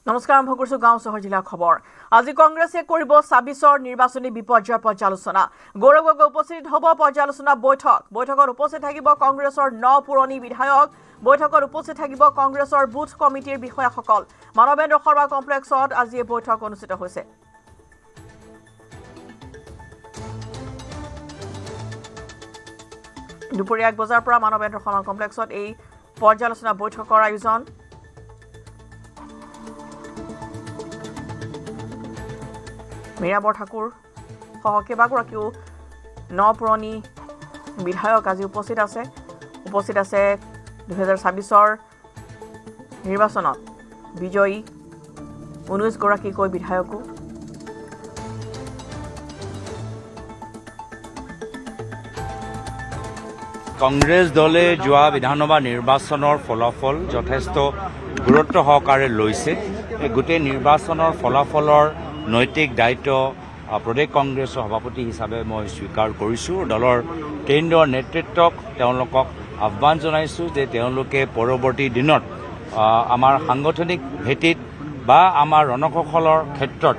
নমস্কাৰ আৰম্ভ কৰিছো গাঁও চহৰ জিলা খবৰ আজি কংগ্ৰেছে কৰিব ২৬ৰ নিৰ্বাচনী বিপৰ্যয়ৰ পৰ্যালোচনা গৌৰৱ গগৈ উপস্থিত হ'ব পৰ্যালোচনা বৈঠকত উপস্থিত থাকিব কংগ্ৰেছৰ ৯ পুৰণি বিধায়ক বৈঠকত উপস্থিত থাকিব কংগ্ৰেছৰ বুথ কমিটিৰ বিষয়াসকল মানৱেন্দ্ৰ শৰ্মা কমপ্লেক্সত আজি এই বৈঠক অনুষ্ঠিত হৈছে দুপৰীয়া ১ বজাৰ পৰা মানৱেন্দ্ৰ শৰ্মা কমপ্লেক্সত এই পৰ্যালোচনা বৈঠকৰ আয়োজন মীৰা বৰঠাকুৰ সহ কেইবাগৰাকীও ৯ পুৰণি বিধায়ক আজি উপস্থিত আছে ২০২৬ৰ নিৰ্বাচনত বিজয়ী ১৯ গৰাকীকৈ বিধায়কো কংগ্ৰেছ দলে যোৱা বিধানসভা নিৰ্বাচনৰ ফলাফল যথেষ্ট গুৰুত্ব সহকাৰে লৈছে গোটেই নিৰ্বাচনৰ ফলাফলৰ নৈতিক দায়িত্ব প্ৰদেশ কংগ্ৰেছৰ সভাপতি হিচাপে মই স্বীকাৰ কৰিছোঁ দলৰ কেন্দ্ৰীয় নেতৃত্বক তেওঁলোকক আহ্বান জনাইছোঁ যে তেওঁলোকে পৰৱৰ্তী দিনত আমাৰ সাংগঠনিক ভেটিত বা আমাৰ ৰণসকলৰ ক্ষেত্ৰত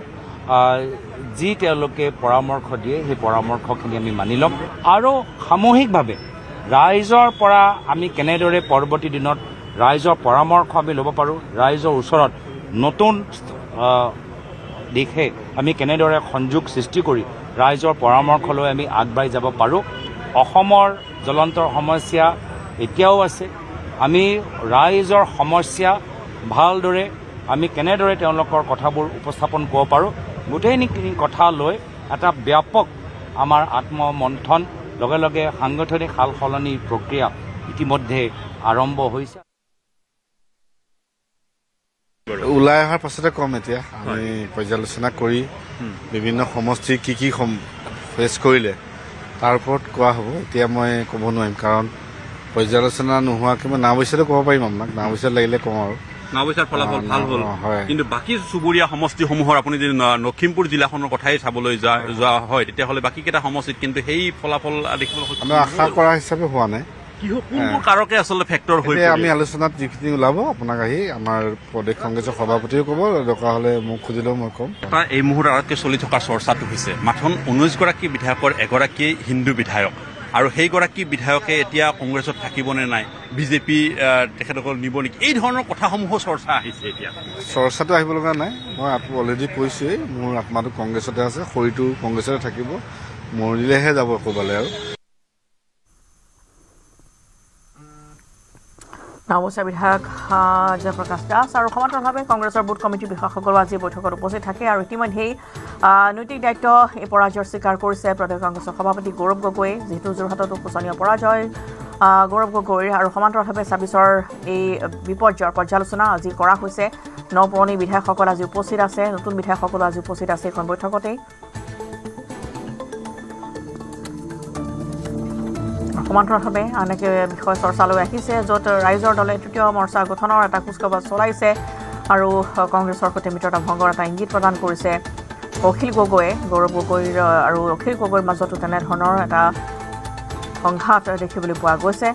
যি তেওঁলোকে পৰামৰ্শ দিয়ে সেই পৰামৰ্শখিনি আমি মানি ল'ম আৰু সামূহিকভাৱে ৰাইজৰ পৰা আমি কেনেদৰে পৰৱৰ্তী দিনত ৰাইজৰ পৰামৰ্শ আমি ল'ব পাৰোঁ ৰাইজৰ ওচৰত নতুন দিশে আমি কেনেদৰে সংযোগ সৃষ্টি কৰি ৰাইজৰ পৰামৰ্শ লৈ আমি আগবাঢ়ি যাব পাৰোঁ অসমৰ জ্বলন্ত সমস্যা এতিয়াও আছে আমি ৰাইজৰ সমস্যা ভালদৰে আমি কেনেদৰে তেওঁলোকৰ কথাবোৰ উপস্থাপন কৰিব পাৰোঁ গোটেইখিনি কথা লৈ এটা ব্যাপক আমাৰ আত্মমন্থন লগে লগে সাংগঠনিক সাল সলনিৰ প্ৰক্ৰিয়া ইতিমধ্যে আৰম্ভ হৈছে ওলাই অহাৰ পাছতে কম এতিয়া আমি পৰ্যালোচনা কৰি বিভিন্ন সমষ্টি কি ফেচ কৰিলে তাৰ ওপৰত কোৱা হ'ব এতিয়া মই ক'ব নোৱাৰিম কাৰণ পৰ্যালোচনা নোহোৱাকৈ মই নাওবৈচাতো ক'ব পাৰিম আপোনাক নাওবৈচাত লাগিলে কওঁ আৰু নাওবৈচাৰ ফলাফল ভাল হ'ল কিন্তু বাকী চুবুৰীয়া সমষ্টিসমূহৰ আপুনি যদি লখিমপুৰ জিলাখনৰ কথাই চাবলৈ যোৱা হয় তেতিয়াহ'লে বাকীকেইটা সমষ্টিত কিন্তু সেই ফলাফল দেখিবলৈ আশা কৰা হিচাপে হোৱা নাই কোনবোৰ কাৰকে আচলতে ফেক্টৰ হৈ আমি আলোচনাত যিখিনি ওলাব আপোনাক আহি আমাৰ প্ৰদেশ কংগ্ৰেছৰ সভাপতিও ক'ব দৰকাৰ হ'লে মোক খুজিলেও মই ক'ম এই মুহূৰ্তত আটাইতকৈ চলি থকা চৰ্চাটো হৈছে মাথোন ১৯ গৰাকী বিধায়কৰ এগৰাকী হিন্দু বিধায়ক আৰু সেইগৰাকী বিধায়কে এতিয়া কংগ্ৰেছত থাকিবনে নাই বিজেপি তেখেতসকল নিব নেকি এই ধৰণৰ কথাসমূহো চৰ্চা আহিছে এতিয়া চৰ্চাটো আহিব লগা নাই মই অলৰেডি কৈছোৱেই মোৰ আত্মাটো কংগ্ৰেছতে আছে শৰীৰটো কংগ্ৰেছতে থাকিব মৰিলেহে যাব ক'ৰবালৈ আৰু নাওবৈচা বিধায়ক জয়প্ৰকাশ দাস আৰু সমান্তৰালভাৱে কংগ্ৰেছৰ বুথ কমিটিৰ বিষয়াসকলো আজি বৈঠকত উপস্থিত থাকে আৰু ইতিমধ্যেই নৈতিক দায়িত্ব এই পৰাজয়ৰ স্বীকাৰ কৰিছে প্ৰদেশ কংগ্ৰেছৰ সভাপতি গৌৰৱ গগৈয়ে যিহেতু যোৰহাটতো শোচনীয় পৰাজয় গৌৰৱ গগৈৰ আৰু সমান্তৰালভাৱে ২৬ৰ এই বিপৰ্যয়ৰ পৰ্যালোচনা আজি কৰা হৈছে ৯ পুৰণি বিধায়কসকল আজি উপস্থিত আছে নতুন বিধায়কসকলো আজি উপস্থিত আছে এইখন বৈঠকতেই সমান্তৰালভাৱে আনকে বিষয় চৰ্চালৈ আহিছে য'ত ৰাইজৰ দলে তৃতীয় মৰ্চা গঠনৰ এটা কুচকাৱাজ চলাইছে আৰু কংগ্ৰেছৰ সৈতে মিত্ৰতা ভংগৰ এটা ইংগিত প্ৰদান কৰিছে অখিল গগৈয়ে গৌৰৱ গগৈৰ আৰু অখিল গগৈৰ মাজতো তেনেধৰণৰ এটা সংঘাত দেখিবলৈ পোৱা গৈছে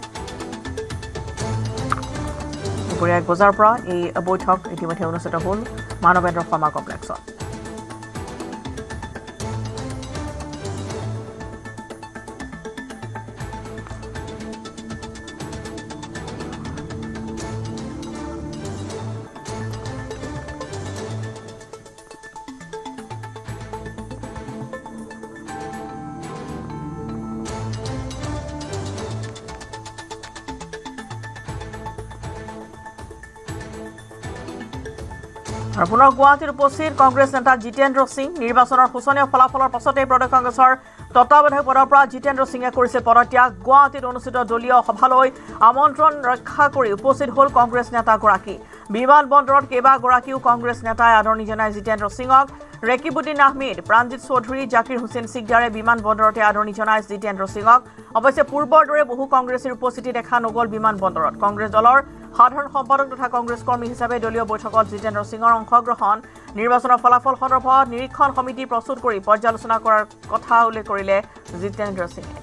দুপৰীয়া ১ বজাৰ পৰা এই বৈঠক ইতিমধ্যে অনুষ্ঠিত হ'ল মানৱেন্দ্ৰ শৰ্মা কমপ্লেক্সত আৰু পুনৰ গুৱাহাটীত উপস্থিত কংগ্ৰেছ নেতা জিতেন্দ্ৰ সিং নিৰ্বাচনৰ শোচনীয় ফলাফলৰ পাছতেই প্ৰদেশ কংগ্ৰেছৰ তত্বাৱধায়ক পদৰ পৰা জিতেন্দ্ৰ সিঙে কৰিছে পদত্যাগ গুৱাহাটীত অনুষ্ঠিত দলীয় সভালৈ আমন্ত্ৰণ ৰক্ষা কৰি উপস্থিত হ'ল কংগ্ৰেছ নেতাগৰাকী বিমান বন্দৰত কেইবাগৰাকীও কংগ্ৰেছ নেতাই আদৰণি জনায় জিতেন্দ্ৰ সিঙক ৰেকিবুদ্দিন আহমেদ প্ৰাণজিৎ চৌধুৰী জাকিৰ হুছেইন সিকদাৰে বিমান বন্দৰতে আদৰণি জনায় জিতেন্দ্ৰ সিঙক অৱশ্যে পূৰ্বৰ দৰে বহু কংগ্ৰেছীৰ উপস্থিতি দেখা নগ'ল বিমান বন্দৰত কংগ্ৰেছ দলৰ সাধাৰণ সম্পাদক তথা কংগ্ৰেছ কৰ্মী হিচাপে দলীয় বৈঠকত জিতেন্দ্ৰ সিঙৰ অংশগ্ৰহণ নিৰ্বাচনৰ ফলাফল সন্দৰ্ভত নিৰীক্ষণ সমিতি প্ৰস্তুত কৰি পৰ্যালোচনা কৰাৰ কথা উল্লেখ কৰিলে জিতেন্দ্ৰ সিঙে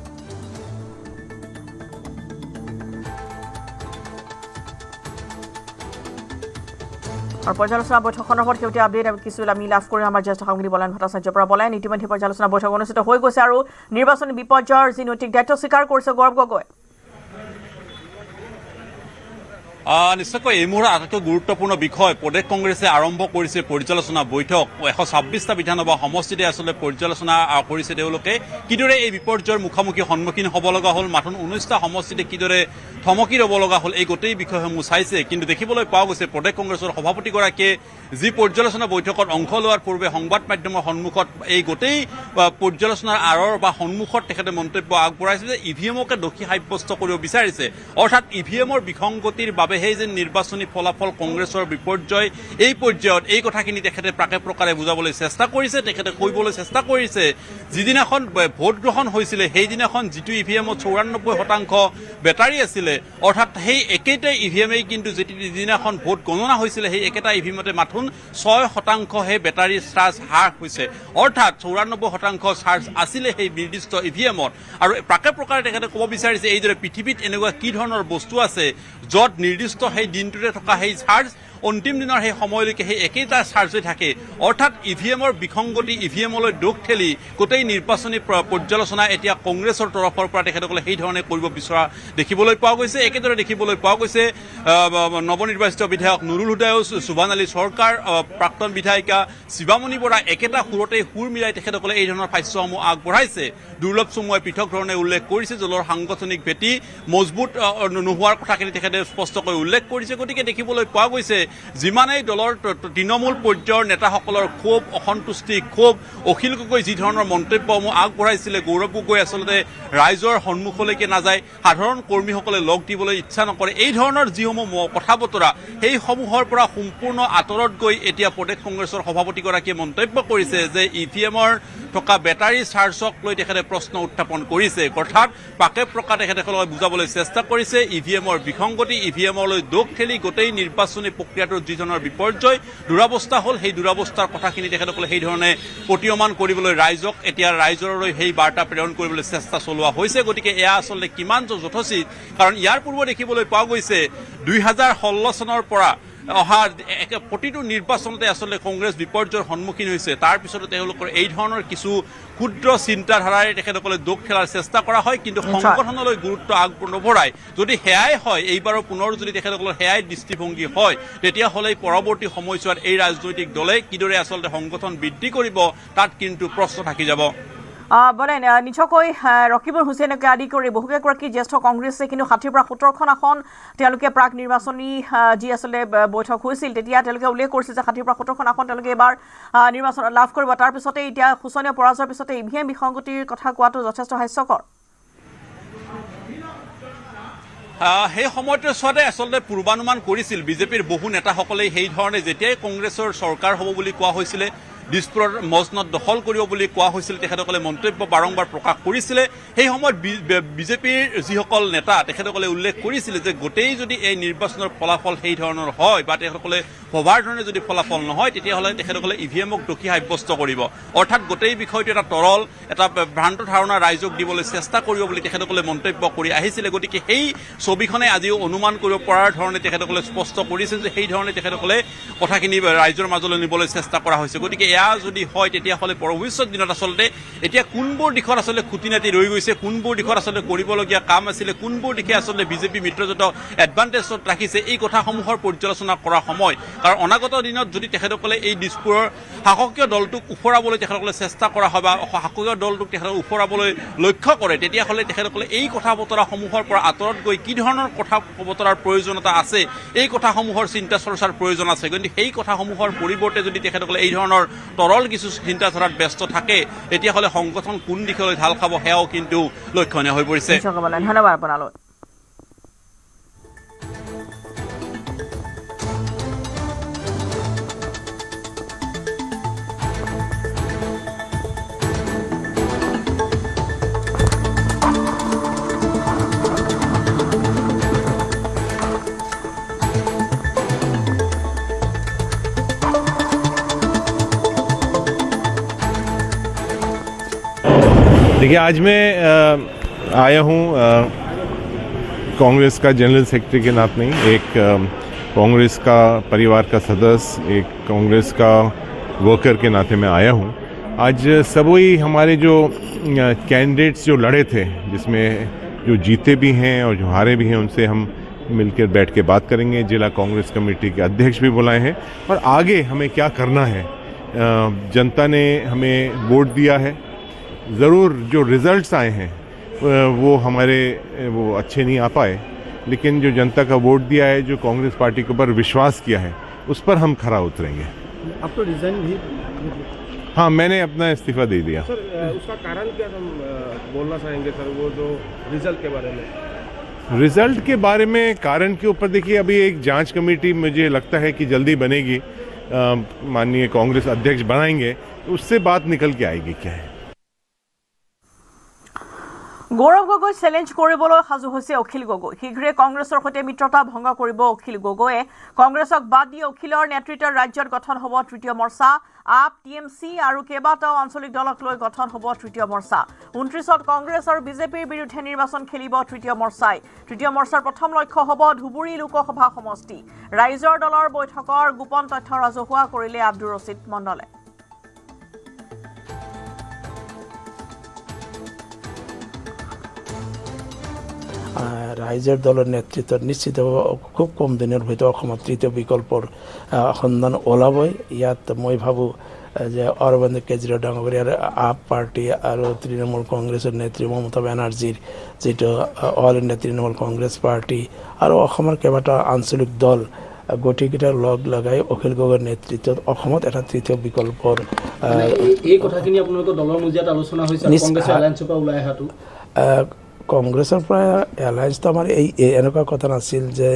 আৰু পৰ্যালোচনা বৈঠকখনৰ ওপৰত শেহতীয়া আপডেট কিছু আমি লাভ কৰি আমাৰ জ্যেষ্ঠ সাংবাদিক বলেন ভট্টাচাৰ্যৰ পৰা বলেন ইতিমধ্যে পৰ্যালোচনা বৈঠক অনুষ্ঠিত হৈ গৈছে আৰু নিৰ্বাচনী বিপৰ্যয়ৰ যি নৈতিক দায়িত্ব স্বীকাৰ কৰিছে গৌৰৱ গগৈ নিশ্চয়কৈ এই মুহূৰ্তৰ আটাইতকৈ গুৰুত্বপূৰ্ণ বিষয় প্ৰদেশ কংগ্ৰেছে আৰম্ভ কৰিছে পৰ্যালোচনা বৈঠক 126টা বিধানসভা সমষ্টিতে আচলতে পৰ্যালোচনা কৰিছে তেওঁলোকে কিদৰে এই বিপৰ্যয়ৰ মুখামুখি সন্মুখীন হ'ব লগা হ'ল মাথোন 19টা সমষ্টিতে কিদৰে থমকি ৰ'ব লগা হ'ল এই গোটেই বিষয়সমূহ চাইছে কিন্তু দেখিবলৈ পোৱা গৈছে প্ৰদেশ কংগ্ৰেছৰ সভাপতিগৰাকীয়ে যি পৰ্যালোচনা বৈঠকত অংশ লোৱাৰ পূৰ্বে সংবাদ মাধ্যমৰ সন্মুখত এই গোটেই পৰ্যালোচনাৰ আঁৰৰ বা সন্মুখত তেখেতে মন্তব্য আগবঢ়াইছে যে ইভিএমকে দোষী সাব্যস্ত কৰিব বিচাৰিছে অৰ্থাৎ ইভিএমৰ বিসংগতিৰ বাবেহে যে নিৰ্বাচনী ফলাফল কংগ্ৰেছৰ বিপৰ্যয় এই পৰ্যায়ত এই কথাখিনি তেখেতে প্ৰাকে প্ৰকাৰে বুজাবলৈ চেষ্টা কৰিছে তেখেতে কৈবলৈ চেষ্টা কৰিছে যিদিনাখন ভোট গ্ৰহণ হৈছিলে সেইদিনাখন যিটো ইভিএমত 94% বেটাৰী আছিলে অৰ্থাৎ সেই একেটা ইভিএমেই কিন্তু যিদিনাখন ভোট গণনা হৈছিলে সেই একেটা ইভিএমতে মাথোন 6% হে বেটাৰীৰ চাৰ্জ হ্ৰাস হৈছে অৰ্থাৎ 94% চাৰ্জ আছিলে সেই নিৰ্দিষ্ট ইভিএমত আৰু প্ৰাকে প্ৰকাৰে তেখেতে ক'ব বিচাৰিছে এইদৰে পৃথিৱীত এনেকুৱা কি ধৰণৰ বস্তু আছে য'ত নিৰ্দিষ্ট সেই দিনটোতে থকা সেই চাৰ্জ অন্তিম দিনৰ সেই সময়লৈকে সেই একেটা চাৰ্জ হৈ থাকে অৰ্থাৎ ইভিএমৰ বিসংগতি ইভিএমলৈ দোষ ঠেলি গোটেই নিৰ্বাচনী পৰ্যালোচনা এতিয়া কংগ্ৰেছৰ তৰফৰ পৰা তেখেতসকলে সেই ধৰণে কৰিব বিচৰা দেখিবলৈ পোৱা গৈছে একেদৰে দেখিবলৈ পোৱা গৈছে নৱনিৰ্বাচিত বিধায়ক নুৰুল হুদায়ুছ সুভান আলী চৰকাৰ প্ৰাক্তন বিধায়িকা শিৱামণি বৰা একেটা সুৰতেই সুৰ মিলাই তেখেতসকলে এই ধৰণৰ ভাষ্যসমূহ আগবঢ়াইছে দুৰ্লভ চমুৱাই পৃথক ধৰণে উল্লেখ কৰিছে দলৰ সাংগঠনিক ভেটি মজবুত নোহোৱাৰ কথাখিনি তেখেতে স্পষ্টকৈ উল্লেখ কৰিছে গতিকে দেখিবলৈ পোৱা গৈছে যিমানেই দলৰ তৃণমূল পৰ্যায়ৰ নেতাসকলৰ ক্ষোভ অসন্তুষ্টি ক্ষোভ অখিল গগৈ যি ধৰণৰ মন্তব্যসমূহ আগবঢ়াইছিলে গৌৰৱ গগৈ আচলতে ৰাইজৰ সন্মুখলৈকে নাযায় সাধাৰণ কৰ্মীসকলে লগ দিবলৈ ইচ্ছা নকৰে এই ধৰণৰ যিসমূহ কথা বতৰা সেইসমূহৰ পৰা সম্পূৰ্ণ আঁতৰত গৈ এতিয়া প্ৰদেশ কংগ্ৰেছৰ সভাপতিগৰাকীয়ে মন্তব্য কৰিছে যে ইভিএমৰ থকা বেটাৰী চাৰ্জক লৈ তেখেতে প্ৰশ্ন উত্থাপন কৰিছে অৰ্থাৎ পাকে প্ৰকাৰে তেখেতসকলক বুজাবলৈ চেষ্টা কৰিছে ইভিএমৰ বিসংগতি ইভিএমলৈ দোষ ঠেলি গোটেই নিৰ্বাচনী প্ৰক্ৰিয়াটোৰ যি ধৰণৰ বিপৰ্যয় দুৰাৱস্থা হ'ল সেই দুৰাৱস্থাৰ কথাখিনি তেখেতসকলে সেই ধৰণে প্ৰতীয়মান কৰিবলৈ ৰাইজক এতিয়া ৰাইজৰলৈ সেই বাৰ্তা প্ৰেৰণ কৰিবলৈ চেষ্টা চলোৱা হৈছে গতিকে এয়া আচলতে কিমান যথোচিত কাৰণ ইয়াৰ পূৰ্বে দেখিবলৈ পোৱা গৈছে 2016 চনৰ পৰা অহা প্ৰতিটো নিৰ্বাচনতে আচলতে কংগ্ৰেছ বিপৰ্যয়ৰ সন্মুখীন হৈছে তাৰ পিছতো তেওঁলোকৰ এই ধৰণৰ কিছু ক্ষুদ্ৰ চিন্তাধাৰাৰে তেখেতসকলে দোষ খেলাৰ চেষ্টা কৰা হয় কিন্তু সংগঠনলৈ গুৰুত্ব নভৰাই যদি সেয়াই হয় এইবাৰৰ পুনৰ যদি তেখেতসকলৰ সেয়াই দৃষ্টিভংগী হয় তেতিয়াহ'লে পৰৱৰ্তী সময়ছোৱাত এই ৰাজনৈতিক দলে কিদৰে আচলতে সংগঠন বৃদ্ধি কৰিব তাত কিন্তু প্ৰশ্ন থাকি যাব বলেন নিশ্চয়কৈ ৰকিবুল হুছেইনকে আদি কৰি বহুকেইগৰাকী জ্যেষ্ঠ কংগ্ৰেছে কিন্তু 60ৰ পৰা 17খন আসন তেওঁলোকে প্ৰাক নিৰ্বাচনী যি আচলতে বৈঠক হৈছিল তেতিয়া তেওঁলোকে উল্লেখ কৰিছিল যে 60ৰ পৰা 17খন আসন তেওঁলোকে এবাৰ নিৰ্বাচন লাভ কৰিব তাৰপিছতে এতিয়া শোচনীয় পৰাজয়ৰ পিছতে ইভিএম বিসংগতিৰ কথা কোৱাটো যথেষ্ট হাস্যকৰ সেই সময়ছোৱাতে আচলতে পূৰ্বানুমান কৰিছিল বিজেপিৰ বহু নেতাসকলে সেই ধৰণে যেতিয়াই কংগ্ৰেছৰ চৰকাৰ হ'ব বুলি কোৱা হৈছিলে দিছপুৰৰ মজনদ দখল কৰিব বুলি কোৱা হৈছিল তেখেতসকলে মন্তব্য বাৰম্বাৰ প্ৰকাশ কৰিছিলে সেই সময়ত বিজেপিৰ যিসকল নেতা তেখেতসকলে উল্লেখ কৰিছিলে যে গোটেই যদি এই নিৰ্বাচনৰ ফলাফল সেই ধৰণৰ হয় বা তেখেতসকলে ভবাৰ ধৰণে যদি ফলাফল নহয় তেতিয়াহ'লে তেখেতসকলে ইভিএমক দোষী সাব্যস্ত কৰিব অৰ্থাৎ গোটেই বিষয়টো এটা তৰল এটা ভ্ৰান্ত ধাৰণা ৰাইজক দিবলৈ চেষ্টা কৰিব বুলি তেখেতসকলে মন্তব্য কৰি আহিছিলে গতিকে সেই ছবিখনে আজিও অনুমান কৰিব পৰাৰ ধৰণে তেখেতসকলে স্পষ্ট কৰিছে যে সেই ধৰণে তেখেতসকলে কথাখিনি ৰাইজৰ মাজলৈ নিবলৈ চেষ্টা কৰা হৈছে গতিকে এয়া যদি হয় তেতিয়াহ'লে ভৱিষ্যত দিনত আচলতে এতিয়া কোনবোৰ দিশত আচলতে খুটি নাতি ৰৈ গৈছে কোনবোৰ দিশত আচলতে কৰিবলগীয়া কাম আছিলে কোনবোৰ দিশে আচলতে বিজেপি মিত্ৰজোঁটক এডভান্টেজত ৰাখিছে এই কথাসমূহৰ পৰ্যালোচনা কৰা সময় কাৰণ অনাগত দিনত যদি তেখেতসকলে এই দিছপুৰৰ শাসকীয় দলটোক উফৰাবলৈ তেখেতসকলে চেষ্টা কৰা হয় বা শাসকীয় দলটোক তেখেতসকলে উফৰাবলৈ লক্ষ্য কৰে তেতিয়াহ'লে তেখেতসকলে এই কথা বতৰাসমূহৰ পৰা আঁতৰত গৈ কি ধৰণৰ কথা বতৰাৰ প্ৰয়োজনীয়তা আছে এই কথাসমূহৰ চিন্তা চৰ্চাৰ প্ৰয়োজন আছে কিন্তু সেই কথাসমূহৰ পৰিৱৰ্তে যদি তেখেতসকলে এই ধৰণৰ তৰল কিছু চিন্তাধাৰাত ব্যস্ত থাকে তেতিয়াহ'লে সংগঠন কোন দিশলৈ ঢাল খাব সেয়াও কিন্তু লক্ষণীয় হৈ পৰিছে ধন্যবাদ আপোনালৈ देखिए आज मैं आया हूँ कांग्रेस का जनरल सेक्रेटरी के नाते नहीं एक कांग्रेस का परिवार का सदस्य, एक कांग्रेस का वर्कर के नाते मैं आया हूँ। आज सभी हमारे जो कैंडिडेट्स जो लड़े थे, जिसमें जो जीते भी हैं और जो हारे भी हैं, उनसे हम मिलकर बैठ के बात करेंगे। जिला कांग्रेस कमेटी के अध्यक्ष भी बुलाए हैं और आगे हमें क्या करना है। जनता ने हमें वोट दिया है, ज़रूर जो रिज़ल्ट्स आए हैं वो हमारे वो अच्छे नहीं आ पाए, लेकिन जो जनता का वोट दिया है, जो कांग्रेस पार्टी के ऊपर विश्वास किया है, उस पर हम खरा उतरेंगे। अब तो रिजाइन भी, हाँ, मैंने अपना इस्तीफा दे दिया। सर उसका कारण क्या हम बोलना चाहेंगे सर, वो जो रिजल्ट के बारे में? रिजल्ट के बारे में कारण के ऊपर देखिए, अभी एक जांच कमेटी मुझे लगता है कि जल्दी बनेगी, माननीय कांग्रेस अध्यक्ष बनाएंगे, उससे बात निकल के आएगी क्या है। গৌৰৱ গগৈ চেলেঞ্জ কৰিবলৈ সাজু হৈছে অখিল গগৈ। শীঘ্ৰে কংগ্ৰেছৰ সৈতে মিত্ৰতা ভংগ কৰিব অখিল গগৈয়ে। কংগ্ৰেছক বাদ দি অখিলৰ নেতৃত্বৰ ৰাজ্যত গঠন হ'ব তৃতীয় মৰ্চা। আপ, টিএমচি আৰু কেইবাটাও আঞ্চলিক দলক লৈ গঠন হ'ব তৃতীয় মৰ্চা। 29ত কংগ্ৰেছ আৰু বিজেপিৰ বিৰুদ্ধে নিৰ্বাচন খেলিব তৃতীয় মৰ্চাই। তৃতীয় মৰ্চাৰ প্ৰথম লক্ষ্য হ'ব ধুবুৰী লোকসভা সমষ্টি। ৰাইজৰ দলৰ বৈঠকৰ গোপন তথ্য ৰাজহুৱা কৰিলে আব্দুৰ ৰছিদ মণ্ডলে। ৰাইজৰ দলৰ নেতৃত্বত নিশ্চিতভাৱে খুব কম দিনৰ ভিতৰত অসমত তৃতীয় বিকল্পৰ সন্ধান ওলাবই। ইয়াত মই ভাবোঁ যে অৰবিন্দ কেজৰিৱাল ডাঙৰীয়াৰ আপ পাৰ্টি আৰু তৃণমূল কংগ্ৰেছৰ নেত্ৰী মমতা বেনাৰ্জীৰ যিটো অল ইণ্ডিয়া তৃণমূল কংগ্ৰেছ পাৰ্টি আৰু অসমৰ কেইবাটাও আঞ্চলিক দল গোটেইকেইটা লগ লগাই অখিল গগৈৰ নেতৃত্বত অসমত এটা তৃতীয় বিকল্পৰ এই কথাখিনি আপোনালোকৰ দলৰ মজিয়াত আলোচনা হৈছে, কংগ্ৰেছৰ এলায়েন্সৰ পৰা ওলাই অহাটো। কংগ্ৰেছৰ পৰা এলায়েন্সটো আমাৰ এনেকুৱা কথা নাছিল যে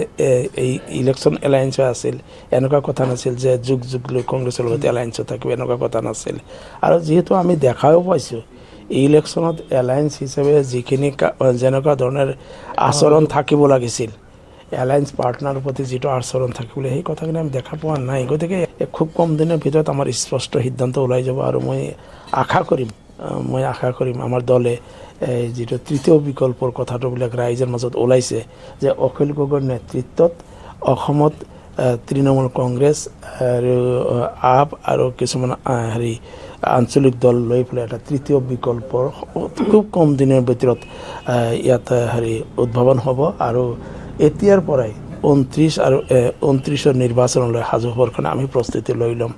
এই ইলেকশ্যন এলায়েন্স আছিল, এনেকুৱা কথা নাছিল যে যুগ যুগ লৈ কংগ্ৰেছৰ লগত এলায়েন্সত থাকিব, এনেকুৱা কথা নাছিল। আৰু যিহেতু আমি দেখাও পাইছোঁ এই ইলেকশ্যনত এলায়েন্স হিচাপে যিখিনি যেনেকুৱা ধৰণৰ আচৰণ থাকিব লাগিছিল, এলায়েন্স পাৰ্টনাৰৰ প্ৰতি যিটো আচৰণ থাকিবলৈ, সেই কথাখিনি আমি দেখা পোৱা নাই। গতিকে খুব কম দিনৰ ভিতৰত আমাৰ স্পষ্ট সিদ্ধান্ত ওলাই যাব আৰু মই আশা কৰিম আমাৰ দলে যিটো তৃতীয় বিকল্পৰ কথাটোবিলাক ৰাইজৰ মাজত ওলাইছে যে অখিল গগৈৰ নেতৃত্বত অসমত তৃণমূল কংগ্ৰেছ আৰু আপ আৰু কিছুমান আঞ্চলিক দল লৈ পেলাই এটা তৃতীয় বিকল্পৰ খুব কম দিনৰ ভিতৰত ইয়াত উদ্ভাৱন হ'ব আৰু এতিয়াৰ পৰাই 29 আৰু 29ৰ নিৰ্বাচনলৈ সাজু হোৱাৰ কাৰণে আমি প্ৰস্তুতি লৈ ল'ম।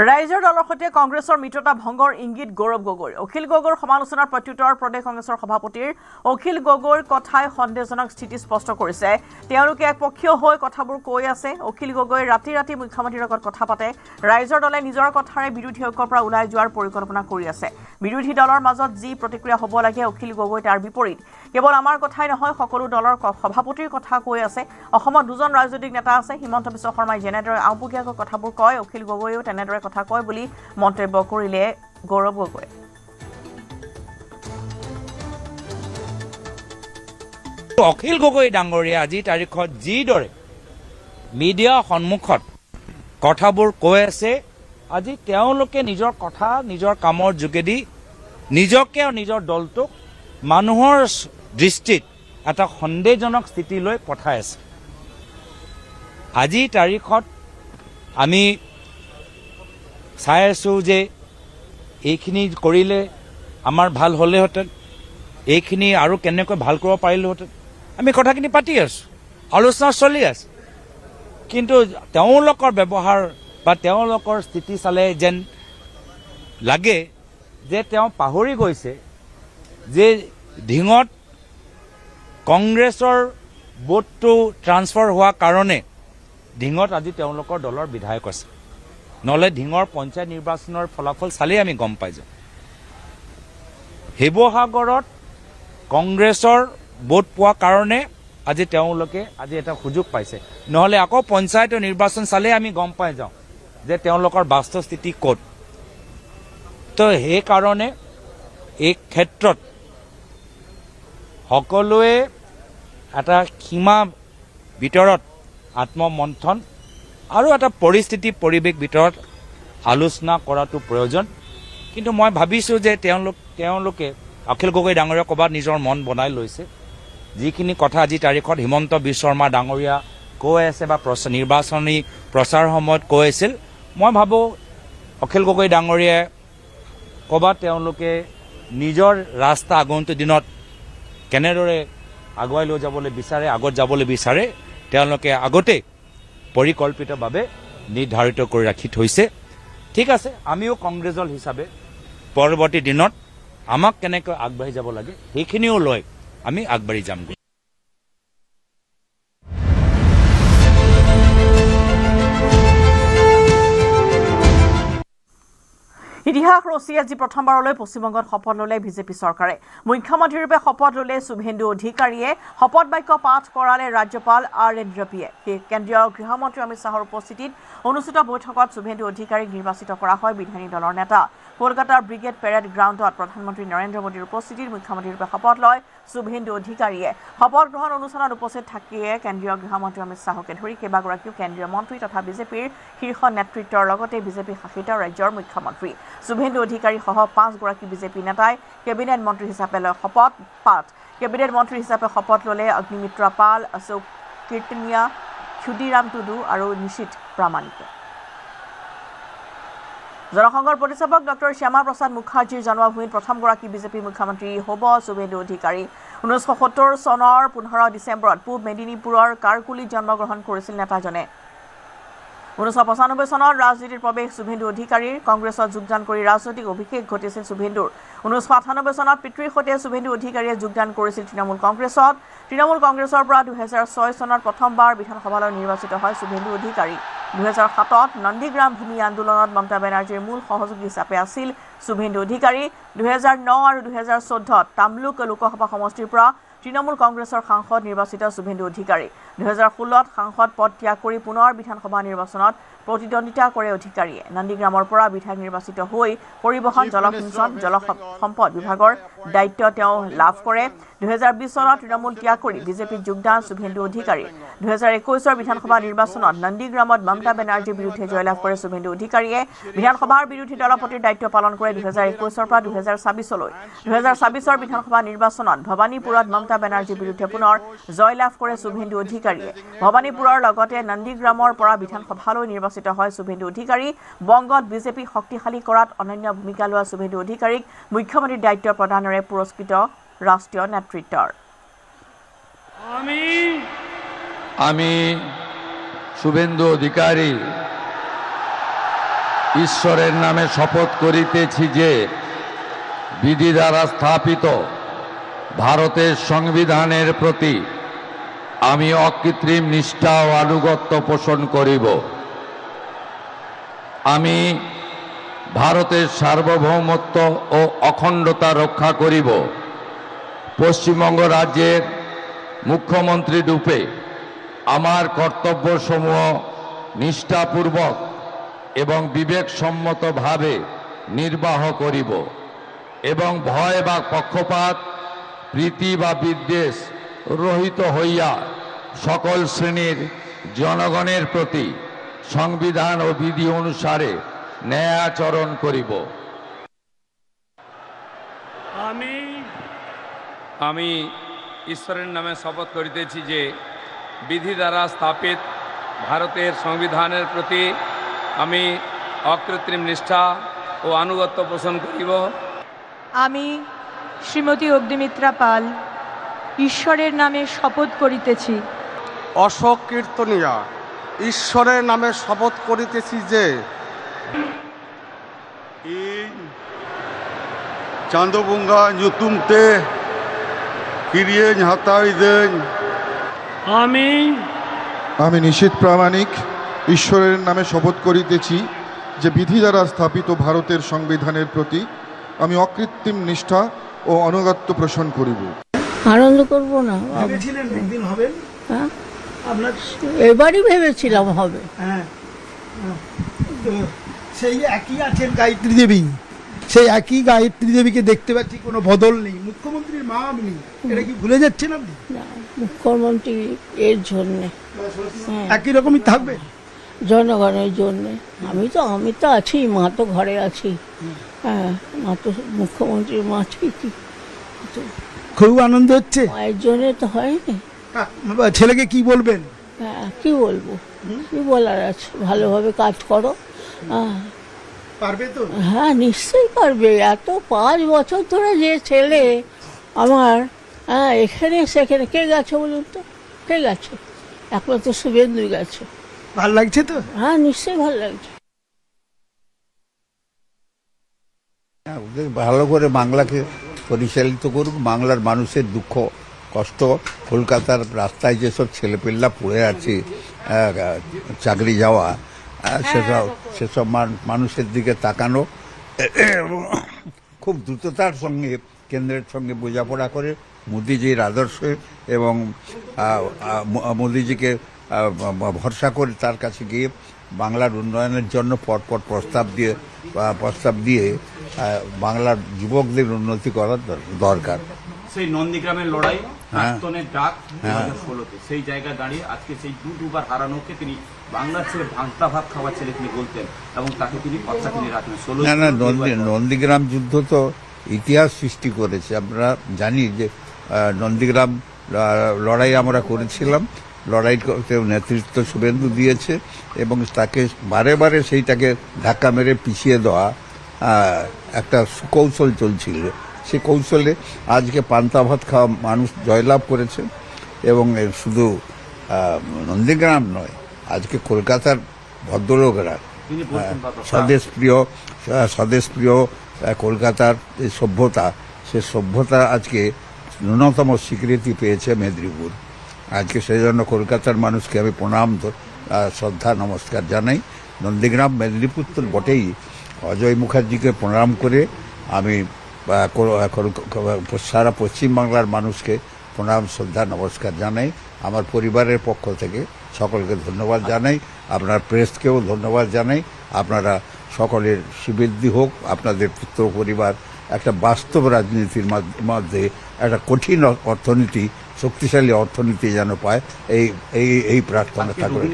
ৰাইজৰ দলৰ সৈতে কংগ্ৰেছৰ মিত্ৰতা ভংগৰ ইংগিত গৌৰৱ গগৈৰ। অখিল গগৈৰ সমালোচনাৰ প্ৰত্যুত্তৰ প্ৰদেশ কংগ্ৰেছৰ সভাপতিৰ অখিল গগৈৰ কথাই সন্দেহজনক স্থিতি স্পষ্ট কৰিছে। তেওঁলোকে একপক্ষীয় হৈ কথাবোৰ কৈ আছে। অখিল গগৈ ৰাতি ৰাতি মুখ্যমন্ত্ৰীৰ লগত কথা পাতে। ৰাইজৰ দলে নিজৰ কথাৰে বিৰোধী ঐক্যৰ পৰা ওলাই যোৱাৰ পৰিকল্পনা কৰি আছে। বিৰোধী দলৰ মাজত যি প্ৰতিক্ৰিয়া হ'ব লাগে, অখিল গগৈ তাৰ বিপৰীত। কেৱল আমাৰ কথাই নহয়, সকলো দলৰ সভাপতিৰ কথা কৈ আছে। অসমত দুজন ৰাজনৈতিক নেতা আছে। হিমন্ত বিশ্ব শৰ্মাই যেনেদৰে আওপকীয়াকৈ কথাবোৰ কয়, অখিল গগৈয়েও তেনেদৰে কথা কয় বুলি মন্তব্য কৰিলে গৌৰৱ গগৈ। অখিল গগৈ ডাঙৰীয়া আজিৰ তাৰিখত যিদৰে মিডিয়াৰ সন্মুখত কথাবোৰ কৈ আছে, আজি তেওঁলোকে নিজৰ কথা, নিজৰ কামৰ যোগেদি নিজকে আৰু নিজৰ দলটোক মানুহৰ দৃষ্টিত এটা সন্দেহজনক স্থিতিলৈ পঠাই আছে। আজিৰ তাৰিখত আমি চাই আছোঁ যে এইখিনি কৰিলে আমাৰ ভাল হ'লেহেঁতেন, এইখিনি আৰু কেনেকৈ ভাল কৰিব পাৰিলোহেঁতেন, আমি কথাখিনি পাতি আছোঁ, আলোচনা চলি আছে। কিন্তু তেওঁলোকৰ ব্যৱহাৰ বা তেওঁলোকৰ স্থিতি চালে যেন লাগে যে তেওঁ পাহৰি গৈছে যে ঢিঙত কংগ্ৰেছৰ ভোটটো ট্ৰান্সফাৰ হোৱাৰ কাৰণে ঢিঙত আজি তেওঁলোকৰ দলৰ বিধায়ক আছে। নহ'লে ঢিঙৰ পঞ্চায়ত নিৰ্বাচনৰ ফলাফল চালেই আমি গম পাই যাওঁ। শিৱসাগৰত কংগ্ৰেছৰ ভোট পোৱাৰ কাৰণে আজি তেওঁলোকে এটা সুযোগ পাইছে। নহ'লে আকৌ পঞ্চায়তৰ নিৰ্বাচন চালেই আমি গম পাই যাওঁ যে তেওঁলোকৰ বাস্তৱ স্থিতি ক'ত। তো সেইকাৰণে এই ক্ষেত্ৰত সকলোৱে এটা সীমা ভিতৰত আত্মমন্থন আৰু এটা পৰিৱেশ ভিতৰত আলোচনা কৰাটো প্ৰয়োজন। কিন্তু মই ভাবিছোঁ যে তেওঁলোকে অখিল গগৈ ডাঙৰীয়া ক'ৰবাত নিজৰ মন বনাই লৈছে যিখিনি কথা আজি তাৰিখত হিমন্ত বিশ্ব শৰ্মা ডাঙৰীয়া কৈ আছে বা নিৰ্বাচনী প্ৰচাৰ সময়ত কৈ আছিল, মই ভাবোঁ অখিল গগৈ ডাঙৰীয়াই ক'ৰবাত তেওঁলোকে নিজৰ ৰাস্তা আগন্তুক দিনত কেনেদৰে আগুৱাই লৈ যাবলৈ বিচাৰে, আগত যাবলৈ বিচাৰে, তেওঁলোকে আগতে পৰিকল্পিতভাৱে নিৰ্ধাৰিত কৰি ৰাখি থৈছে। ঠিক আছে, আমিও কংগ্ৰেছ দল হিচাপে পৰৱৰ্তী দিনত আমাক কেনেকৈ আগবাঢ়ি যাব লাগে সেইখিনিও লৈ আমি আগবাঢ়ি যামগৈ। ইতিহাস ৰচি আজি প্ৰথমবাৰলৈ পশ্চিমবংগত শপত ল'লে বিজেপি চৰকাৰে। মুখ্যমন্ত্ৰীৰূপে শপত ল'লে শুভেন্দু অধিকাৰীয়ে। শপত বাক্য পাঠ কৰালে ৰাজ্যপাল RN ৰবিয়ে। কেন্দ্ৰীয় গৃহমন্ত্ৰী অমিত শ্বাহৰ উপস্থিতিত অনুষ্ঠিত বৈঠকত শুভেন্দু অধিকাৰীক নিৰ্বাচিত কৰা হয় বিধায়িনী দলৰ নেতা। কলকাতাৰ ব্ৰিগেড পেৰেড গ্ৰাউণ্ডত প্ৰধানমন্ত্ৰী নৰেন্দ্ৰ মোদীৰ উপস্থিতিত মুখ্যমন্ত্ৰীৰূপে শপত লয় শুভেন্দু অধিকাৰীয়ে। শপত গ্ৰহণ অনুষ্ঠানত উপস্থিত থাকিয়ে কেন্দ্ৰীয় গৃহমন্ত্ৰী অমিত শ্বাহকে ধৰি কেইবাগৰাকীও কেন্দ্ৰীয় মন্ত্ৰী তথা বিজেপিৰ শীৰ্ষ নেতৃত্বৰ লগতে বিজেপি শাসিত ৰাজ্যৰ মুখ্যমন্ত্ৰী। শুভেন্দু অধিকাৰীসহ 5 গৰাকী বিজেপি নেতাই কেবিনেট মন্ত্ৰী হিচাপে লয় শপত পাঠ। কেবিনেট মন্ত্ৰী হিচাপে শপত ল'লে অগ্নিমিত্ৰ পাল, অশোক কীৰ্তনিয়া, ক্ষুদিৰাম টুডু আৰু নিশীথ প্ৰামাণিকে। জনসংঘৰ প্ৰতিষ্ঠাপক ডক্টৰ শ্যামা প্ৰসাদ মুখাৰ্জীৰ জন্মভূমিত প্ৰথমগৰাকী বিজেপি মুখ্যমন্ত্ৰী হ'ব শুভেন্দু অধিকাৰী। 1970 চনৰ 15 ডিচেম্বৰত পূব মেদিনীপুৰৰ কাৰকুলিত জন্মগ্ৰহণ কৰিছিল নেতাজনে। 1995 চনত ৰাজনীতিত প্ৰৱেশ শুভেন্দু অধিকাৰীৰ। কংগ্ৰেছত যোগদান কৰি ৰাজনৈতিক অভিষেক ঘটিছিল শুভেন্দুৰ। 1998 চনত পিতৃৰ সৈতে শুভেন্দু অধিকাৰীয়ে যোগদান কৰিছিল তৃণমূল কংগ্ৰেছত। তৃণমূল কংগ্ৰেছৰ পৰা 2006 চনত প্ৰথমবাৰ বিধানসভালৈ নিৰ্বাচিত হয় শুভেন্দু অধিকাৰী। 2007ত নন্দীগ্ৰাম ভূমি আন্দোলনত মমতা বেনাৰ্জীৰ মূল সহযোগী হিচাপে আছিল শুভেন্দু অধিকাৰী। 2009 আৰু 2014ত তামলুক লোকসভা সমষ্টিৰ পৰা তৃণমূল কংগ্ৰেছৰ সাংসদ নিৰ্বাচিত শুভেন্দু অধিকাৰী। 2016ত সাংসদ পদ ত্যাগ কৰি পুনৰ বিধানসভা নিৰ্বাচনত প্ৰতিদ্বন্দ্বিতা কৰে অধিকাৰীয়ে। নন্দীগ্ৰামৰ পৰা বিধায়ক নিৰ্বাচিত হৈ পৰিবহণ, জলসিঞ্চন, জলসম্পদ বিভাগৰ দায়িত্ব তেওঁ লাভ কৰে। 2020 চনত তৃণমূল ত্যাগ কৰি বিজেপিত যোগদান শুভেন্দু অধিকাৰী। 2021 বিধানসভা নিৰ্বাচনত নন্দীগ্ৰামত মমতা বেনাৰ্জীৰ বিৰুদ্ধে জয়লাভ কৰে শুভেন্দু অধিকাৰীয়ে। বিধানসভাৰ বিৰোধী দলপতিৰ দায়িত্ব পালন কৰে 2021 পৰা 2024লৈ। 2024 বিধানসভা নিৰ্বাচনত ভৱানীপুৰত মমতা বেনাৰ্জীৰ বিৰুদ্ধে পুনৰ জয়লাভ কৰে শুভেন্দু অধিকাৰীয়ে। ভৱানীপুৰৰ লগতে নন্দীগ্ৰামৰ পৰা বিধানসভালৈ নিৰ্বাচিত হয় শুভেন্দু অধিকাৰী। বংগত বিজেপি শক্তিশালী কৰাত অনন্য ভূমিকা লোৱা শুভেন্দু অধিকাৰীক মুখ্যমন্ত্ৰীৰ দায়িত্ব প্ৰদানেৰে পুৰস্কৃত ৰাষ্ট্ৰীয় নেতৃত্বৰ। আমি শুভেন্দু অধিকারী ঈশ্বরের নামে শপথ করিতেছি যে বিধি দ্বারা স্থাপিত ভারতের সংবিধানের প্রতি আমি অকৃত্রিম নিষ্ঠা ও আনুগত্য পোষণ করিব। আমি ভারতের সার্বভৌমত্ব ও অখণ্ডতা রক্ষা করিব। পশ্চিমবঙ্গ রাজ্যের মুখ্যমন্ত্রী রূপে আমার কর্তব্যসমূহ নিষ্ঠাপূর্বক এবং বিবেকসম্মতভাবে নির্বাহ করিব এবং ভয় বা পক্ষপাত, প্রীতি বা বিদ্বেষ রহিত হইয়া সকল শ্রেণীর জনগণের প্রতি সংবিধান ও বিধি অনুসারে ন্যায় আচরণ করিব। আমি ঈশ্বরের নামে শপথ করিতেছি যে বিধি দ্বারা স্থাপিত ভারতের সংবিধানের প্রতি আমি অকৃত্রিম নিষ্ঠা ও আনুগত্য পোষণ করিব। আমি শ্রীমতী অগ্নিমিত্রা পাল ঈশ্বরের নামে শপথ করিতেছি। অশোক কীর্তনিয়া ঈশ্বরের নামে শপথ করিতেছি যে চান্দোবঙ্গা nyutumte kirien hataiden আমি নিশীথ প্রামাণিক ঈশ্বরের নামে শপথ করিতেছি যে বিধি দ্বারা স্থাপিত ভারতের সংবিধানের প্রতি আমি অকৃত্রিম নিষ্ঠা ও অনুগত্য পোষণ করিব। আনন্দ করব না, একদিন হবে। আপনার এবারই ভেবেছিলাম হবে। তো সেই একই আছেন গায়ত্রী দেবী, সেই একই গায়ত্রী দেবীকে দেখতে পাচ্ছি, কোনো বদল নেই। মুখ্যমন্ত্রীর মা আপনি, এটা কি ভুলে যাচ্ছেন আপনি? মুখ্যমন্ত্রী এর জন্যে একই রকমই থাকবে জনগণের জন্যে। আমি তো আছি, মা তো ঘরে আছি। হ্যাঁ, মা তো মুখ্যমন্ত্রীর মা ঠিকই। খুব আনন্দ হচ্ছে মায়ের জন্য তো হয়নি। ছেলেকে কি বলবেন? হ্যাঁ, কি বলবো, কি বলার আছে, ভালোভাবে কাজ করো। পারবে তো? হ্যাঁ, নিশ্চয়ই পারবে। এত 5 বছর ধরে যে ছেলে আমার, হ্যাঁ, এখানে সেখানে কে গেছে বলুন তো, কে গেছে? একমাত্র শুভেন্দু গেছে। ভালো লাগছে তো? হ্যাঁ, নিশ্চয়ই ভালো লাগছে। ওদের ভালো করে বাংলাকে পরিচালিত করুক। বাংলার মানুষের দুঃখ কষ্ট, কলকাতার রাস্তায় যেসব ছেলেপেল্লা পড়ে আছে চাকরি যাওয়া, সেসব মানুষের দিকে তাকানো এবং খুব দ্রুততার সঙ্গে কেন্দ্রের সঙ্গে বোঝাপড়া করে মোদিজির আদর্শে এবং মোদিজিকে ভরসা করে তার কাছে গিয়ে বাংলার উন্নয়নের জন্য পরপর প্রস্তাব দিয়ে বাংলার যুবকদের উন্নতি করার দরকার। সেই নন্দীগ্রামের লড়াই প্রাক্তনের ডাক 2016-তে সেই জায়গায় দাঁড়িয়ে আজকে সেই দুবার হারানোকে তিনি বাংলার ছেলে ভাঙতা ভাত খাওয়ার ছেলে তিনি বলতেন এবং তাকে তিনি কথা তিনি রাখেন। নন্দীগ্রাম যুদ্ধ তো ইতিহাস সৃষ্টি করেছে। আমরা জানি যে নন্দীগ্রাম লড়াই আমরা করেছিলাম, লড়াই করতে নেতৃত্ব শুভেন্দু দিয়েছে এবং তাকে বারে বারে সেইটাকে ধাক্কা মেরে পিছিয়ে দেওয়া একটা সুকৌশল চলছিল। সে কৌশলে আজকে পান্তা ভাত খাওয়া মানুষ জয়লাভ করেছে এবং শুধু নন্দীগ্রাম নয়, আজকে কলকাতার ভদ্রলোকেরা স্বদেশপ্রিয় কলকাতার যে সভ্যতা, সে সভ্যতা আজকে ন্যূনতম স্বীকৃতি পেয়েছে মেদিনীপুর। আজকে সেই জন্য কলকাতার মানুষকে আমি প্রণাম শ্রদ্ধা নমস্কার জানাই। নন্দীগ্রাম মেদিনীপুর তো বটেই, অজয় মুখার্জিকে প্রণাম করে আমি সারা পশ্চিমবাংলার মানুষকে প্রণাম শ্রদ্ধা নমস্কার জানাই। আমার পরিবারের পক্ষ থেকে সকলকে ধন্যবাদ জানাই, আপনার প্রেসকেও ধন্যবাদ জানাই। আপনারা সকলের সুবৃদ্ধি হোক, আপনাদের পুত্র পরিবার একটা বাস্তব রাজনীতির মধ্যে একটা কঠিন অর্থনীতি, শক্তিশালী অর্থনীতি যেন পায়, এই প্রার্থনা থাকবে।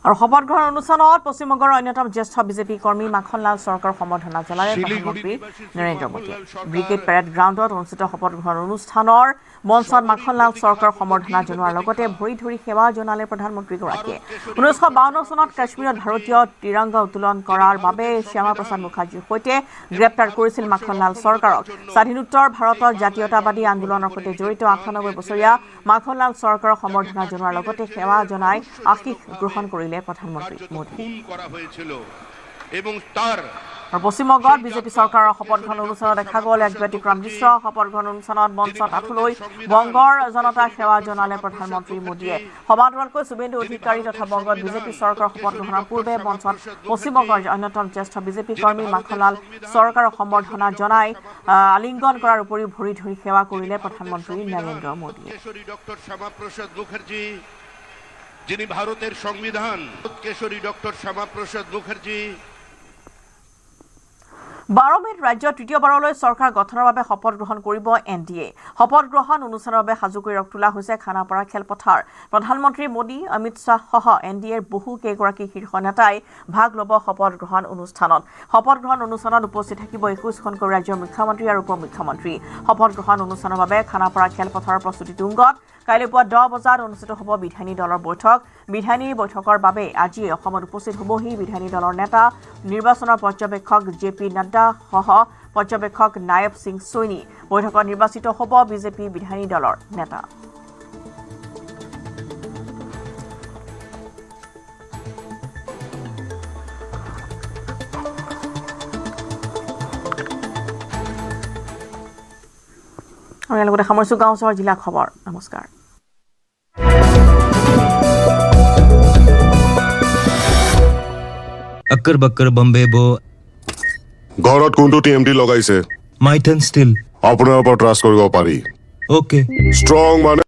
আৰু শপত গ্ৰহণ অনুষ্ঠানত পশ্চিমবংগৰ অন্যতম জ্যেষ্ঠ বিজেপি কৰ্মী মাখনলাল চৰকাৰক সম্বৰ্ধনা জনালে প্ৰধানমন্ত্ৰী নৰেন্দ্ৰ মোদীয়ে। ব্ৰিগেড পেৰেড গ্ৰাউণ্ডত অনুষ্ঠিত শপত গ্ৰহণ অনুষ্ঠানৰ মঞ্চত মাখনলাল চৰকাৰক সম্বৰ্ধনা জনোৱাৰ লগতে ভৰি ধৰি সেৱা জনালে প্ৰধানমন্ত্ৰীগৰাকীয়ে। 1952 চনত কাশ্মীৰত ভাৰতীয় তিৰংগা উত্তোলন কৰাৰ বাবে শ্যামা প্ৰসাদ মুখাৰ্জীৰ সৈতে গ্ৰেপ্তাৰ কৰিছিল মাখনলাল চৰকাৰক। স্বাধীনোত্তৰ ভাৰতৰ জাতীয়তাবাদী আন্দোলনৰ সৈতে জড়িত 98 বছৰীয়া মাখনলাল চৰকাৰক সম্বৰ্ধনা জনোৱাৰ লগতে সেৱা জনাই আশীষ গ্ৰহণ কৰিলে প্ৰধানমন্ত্ৰী মোদী। আৰু পশ্চিমবংগত বিজেপি চৰকাৰৰ শপত গ্ৰহণ অনুষ্ঠানত দেখা গ'ল এক ব্যতিক্ৰম দৃশ্য। শপত গ্ৰহণ অনুষ্ঠানত মঞ্চত আঁঠুলৈ বংগৰ জনতাক সেৱা জনালে প্ৰধানমন্ত্ৰী মোদীয়ে। সমাদৰতকৈ শুভেন্দু অধিকাৰী তথা বংগত বিজেপি চৰকাৰৰ শপত গ্ৰহণৰ পূৰ্বে মঞ্চত পশ্চিমবংগৰ অন্যতম জ্যেষ্ঠ বিজেপি কৰ্মী মাখনলাল চৰকাৰক সম্বৰ্ধনা জনাই আলিংগন কৰাৰ উপৰিও ভৰি ধৰি সেৱা কৰিলে প্ৰধানমন্ত্ৰী নৰেন্দ্ৰ মোদীয়ে। ডক্টৰ শ্যামাপ্ৰসাদ মুখাৰ্জি, যিনি ভাৰতেৰ সংবিধান, কেশৰী ডক্টৰ শ্যামাপ্ৰসাদ মুখাৰ্জি। 12 মেত ৰাজ্যত তৃতীয়বাৰলৈ চৰকাৰ গঠনৰ বাবে শপত গ্ৰহণ কৰিব NDA। শপত গ্ৰহণ অনুষ্ঠানৰ বাবে সাজু কৰি তোলা হৈছে খানাপাৰা খেলপথাৰ। প্ৰধানমন্ত্ৰী মোদী, অমিত শ্বাহ সহ NDAৰ বহু কেইগৰাকী শীৰ্ষ নেতাই ভাগ ল'ব শপত গ্ৰহণ অনুষ্ঠানত। শপত গ্ৰহণ অনুষ্ঠানত উপস্থিত থাকিব 21খনকৈ ৰাজ্যৰ মুখ্যমন্ত্ৰী আৰু উপ মুখ্যমন্ত্ৰী। শপত গ্ৰহণ অনুষ্ঠানৰ বাবে খানাপাৰা খেলপথাৰৰ প্ৰস্তুতি তুংগত। কাইলৈ পুৱা 10 বজাত অনুষ্ঠিত হ'ব বিধায়িনী দলৰ বৈঠক। বিধায়িনী বৈঠকৰ বাবে আজি অসমত উপস্থিত হ'বহি বিধায়িনী দলৰ নেতা নিৰ্বাচনৰ পৰ্যবেক্ষক JP নাড্ডা সহ পৰ্যবেক্ষক নায়ব সিং ছৈনী। বৈঠকত নিৰ্বাচিত হ'ব বিজেপি বিধায়িনী দলৰ নেতা। আমি ইয়াৰ লগতে সামৰিছোঁ গাঁও চহৰ জিলা খবৰ। নমস্কাৰ। अक्कर बक्कर बम्बे बो ঘৰত কোনটো TMT লগাইছে? মাইথন ষ্টিল আপোনাৰ ওপৰত ট্ৰাষ্ট কৰিব পাৰি। ওকে ষ্ট্ৰং মানে